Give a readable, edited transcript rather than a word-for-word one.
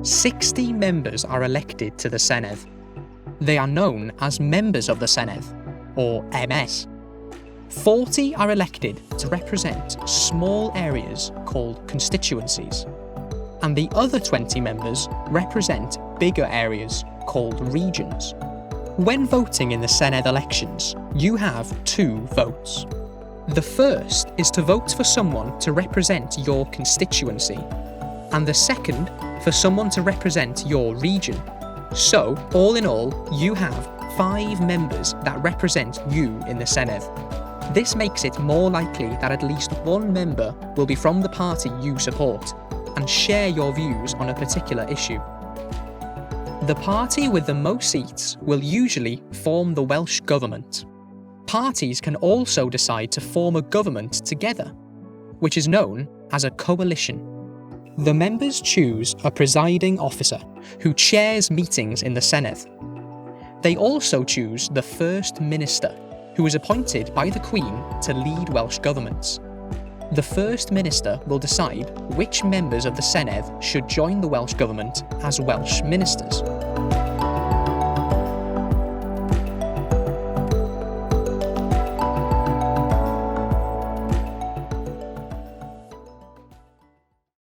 60 members are elected to the Senedd. They are known as members of the Senedd, or MS. 40 are elected to represent small areas called constituencies, and the other 20 members represent bigger areas called regions. When voting in the Senedd elections, you have 2 votes. The first is to vote for someone to represent your constituency, and the second for someone to represent your region. So, all in all, you have 5 members that represent you in the Senedd. This makes it more likely that at least one member will be from the party you support and share your views on a particular issue. The party with the most seats will usually form the Welsh Government. Parties can also decide to form a government together, which is known as a coalition. The members choose a presiding officer who chairs meetings in the Senedd. They also choose the First Minister, who is appointed by the Queen to lead Welsh governments. The First Minister will decide which members of the Senedd should join the Welsh Government as Welsh ministers.